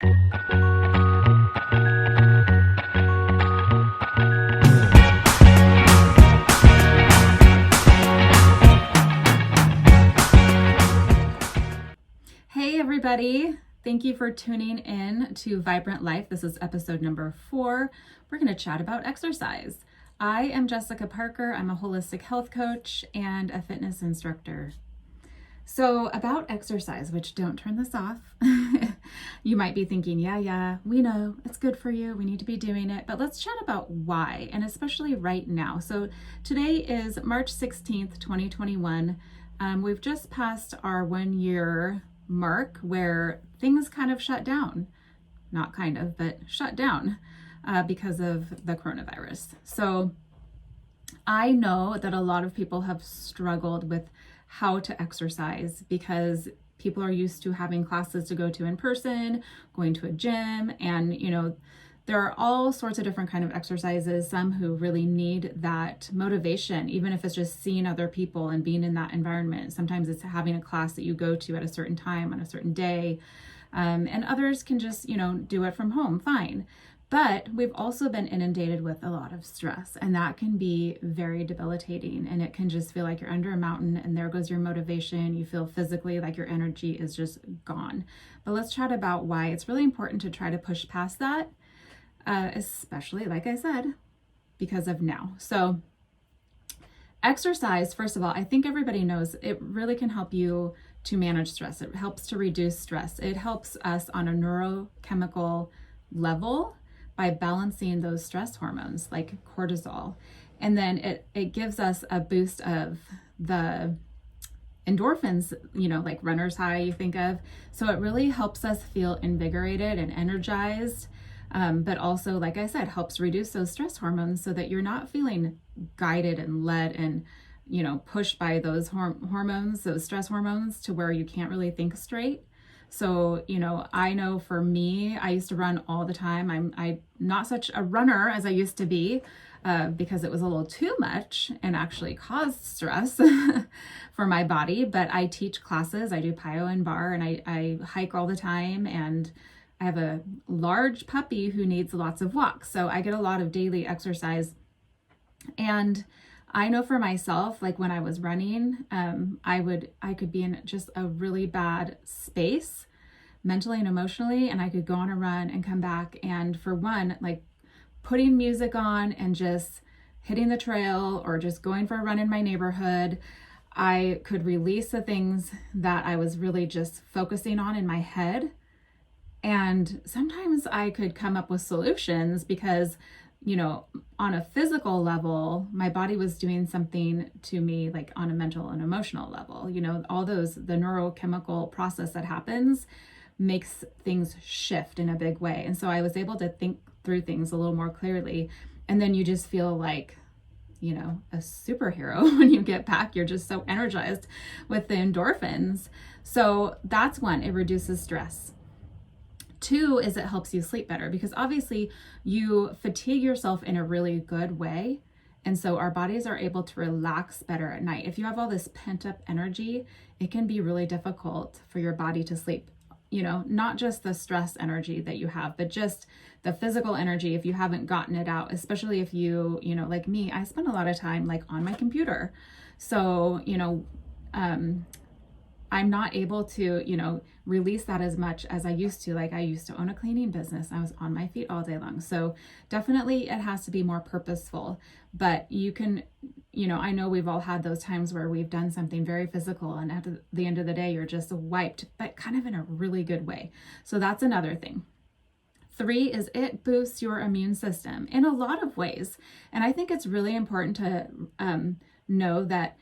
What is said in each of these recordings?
Hey everybody, thank you for tuning in to Vibrant Life. This is episode number 4. We're going to chat about exercise. I am Jessica Parker. I'm a holistic health coach and a fitness instructor. So about exercise, which don't turn this off. You might be thinking, yeah, we know it's good for you. We need to be doing it, but let's chat about why, and especially right now. So today is March 16th, 2021. We've just passed our 1 year mark where things kind of shut down, not kind of, but shut down because of the coronavirus. So I know that a lot of people have struggled with how to exercise because people are used to having classes to go to in person, going to a gym, and there are all sorts of different kind of exercises. Some who really need that motivation, even if it's just seeing other people and being in that environment. Sometimes it's having a class that you go to at a certain time on a certain day. And others can just, do it from home, fine. But we've also been inundated with a lot of stress, and that can be very debilitating. And it can just feel like you're under a mountain and there goes your motivation. You feel physically like your energy is just gone. But let's chat about why it's really important to try to push past that. Especially, like I said, because of now. So exercise, first of all, I think everybody knows it really can help you to manage stress. It helps to reduce stress. It helps us on a neurochemical level by balancing those stress hormones like cortisol. And then it gives us a boost of the endorphins, like runner's high you think of. So it really helps us feel invigorated and energized. But also, like I said, helps reduce those stress hormones so that you're not feeling guided and led and, pushed by those hormones, those stress hormones, to where you can't really think straight. So, I know for me, I used to run all the time. I'm not such a runner as I used to be because it was a little too much and actually caused stress for my body. But I teach classes, I do PYO and bar, and I hike all the time, and I have a large puppy who needs lots of walks. So I get a lot of daily exercise. And I know for myself, like when I was running, I could be in just a really bad space mentally and emotionally, and I could go on a run and come back. And for one, like putting music on and just hitting the trail or just going for a run in my neighborhood, I could release the things that I was really just focusing on in my head. And sometimes I could come up with solutions because, on a physical level, my body was doing something to me, like on a mental and emotional level. All the neurochemical process that happens makes things shift in a big way. And so I was able to think through things a little more clearly. And then you just feel like, a superhero when you get back. You're just so energized with the endorphins. So that's one, it reduces stress. 2 is it helps you sleep better because obviously you fatigue yourself in a really good way. And so our bodies are able to relax better at night. If you have all this pent up energy, it can be really difficult for your body to sleep. Not just the stress energy that you have, but just the physical energy if you haven't gotten it out, especially if you, like me, I spend a lot of time like on my computer. So, I'm not able to, release that as much as I used to. Like I used to own a cleaning business. I was on my feet all day long. So definitely it has to be more purposeful, but you can, I know we've all had those times where we've done something very physical and at the end of the day, you're just wiped, but kind of in a really good way. So that's another thing. 3 is it boosts your immune system in a lot of ways. And I think it's really important to know that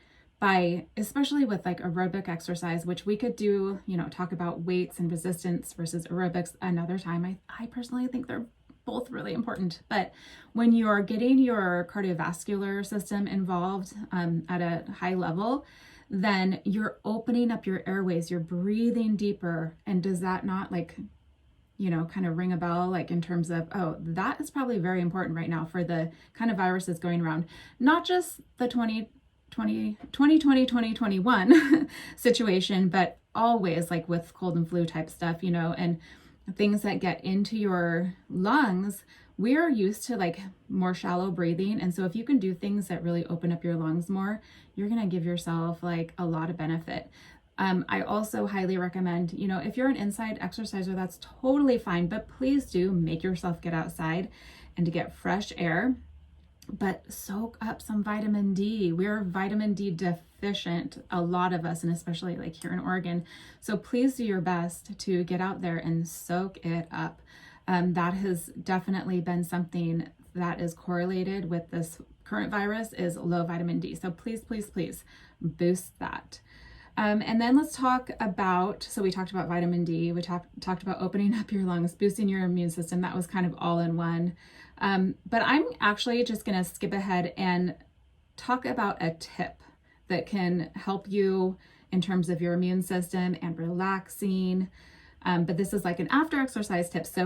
especially with like aerobic exercise, which we could do, talk about weights and resistance versus aerobics another time. I personally think they're both really important. But when you're getting your cardiovascular system involved at a high level, then you're opening up your airways, you're breathing deeper. And does that not kind of ring a bell, like in terms of, oh, that is probably very important right now for the kind of viruses going around, not just the 2021 situation, but always like with cold and flu type stuff, and things that get into your lungs, we're used to like more shallow breathing. And so if you can do things that really open up your lungs more, you're going to give yourself like a lot of benefit. I also highly recommend, if you're an inside exerciser, that's totally fine, but please do make yourself get outside and to get fresh air, but soak up some vitamin D. We're vitamin D deficient, a lot of us, and especially like here in Oregon. So please do your best to get out there and soak it up. That has definitely been something that is correlated with this current virus is low vitamin D. So please, please, please boost that. And then let's talk about, so we talked about vitamin D, we talked about opening up your lungs, boosting your immune system. That was kind of all in one. But I'm actually just going to skip ahead and talk about a tip that can help you in terms of your immune system and relaxing. But this is like an after exercise tip. So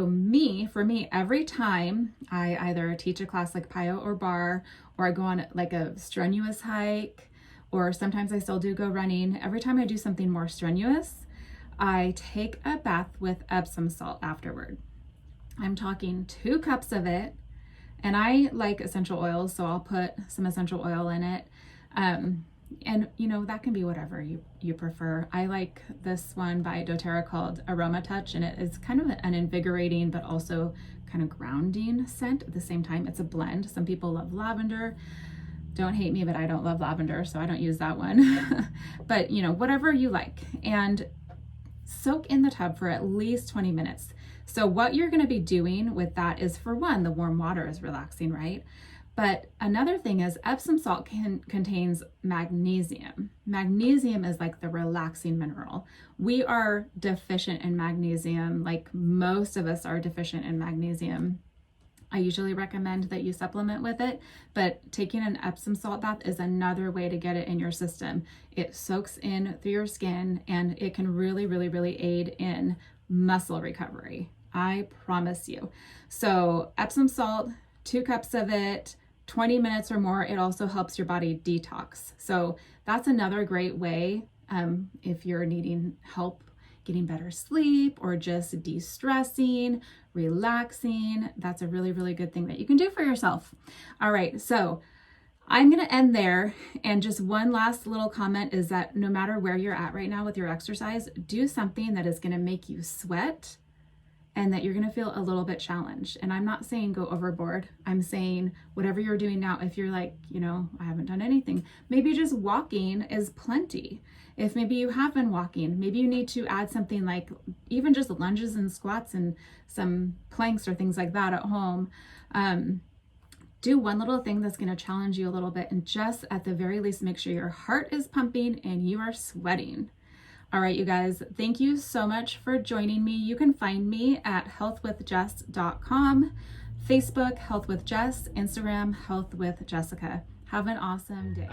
for me, every time I either teach a class like PIO or bar, or I go on like a strenuous hike, or sometimes I still do go running, every time I do something more strenuous, I take a bath with Epsom salt afterward. I'm talking 2 cups of it, and I like essential oils, so I'll put some essential oil in it. And that can be whatever you prefer. I like this one by doTERRA called Aroma Touch, and it is kind of an invigorating but also kind of grounding scent at the same time. It's a blend. Some people love lavender. Don't hate me, but I don't love lavender, so I don't use that one. But whatever you like, and soak in the tub for at least 20 minutes. So what you're going to be doing with that is, for one, the warm water is relaxing, right? But another thing is Epsom salt contains magnesium. Magnesium is like the relaxing mineral. We are deficient in magnesium, like most of us are deficient in magnesium. I usually recommend that you supplement with it, but taking an Epsom salt bath is another way to get it in your system. It soaks in through your skin, and it can really, really, really aid in muscle recovery. I promise you. So Epsom salt, 2 cups of it, 20 minutes or more. It also helps your body detox. So that's another great way if you're needing help getting better sleep or just de-stressing, relaxing. That's a really, really good thing that you can do for yourself. All right, so I'm going to end there. And just one last little comment is that no matter where you're at right now with your exercise, do something that is going to make you sweat and that you're going to feel a little bit challenged. And I'm not saying go overboard. I'm saying whatever you're doing now, if you're like, I haven't done anything, maybe just walking is plenty. If maybe you have been walking, maybe you need to add something like even just lunges and squats and some planks or things like that at home. Do one little thing that's going to challenge you a little bit, and just at the very least, make sure your heart is pumping and you are sweating. All right, you guys, thank you so much for joining me. You can find me at healthwithjess.com, Facebook, Health with Jess, Instagram, Health with Jessica. Have an awesome day.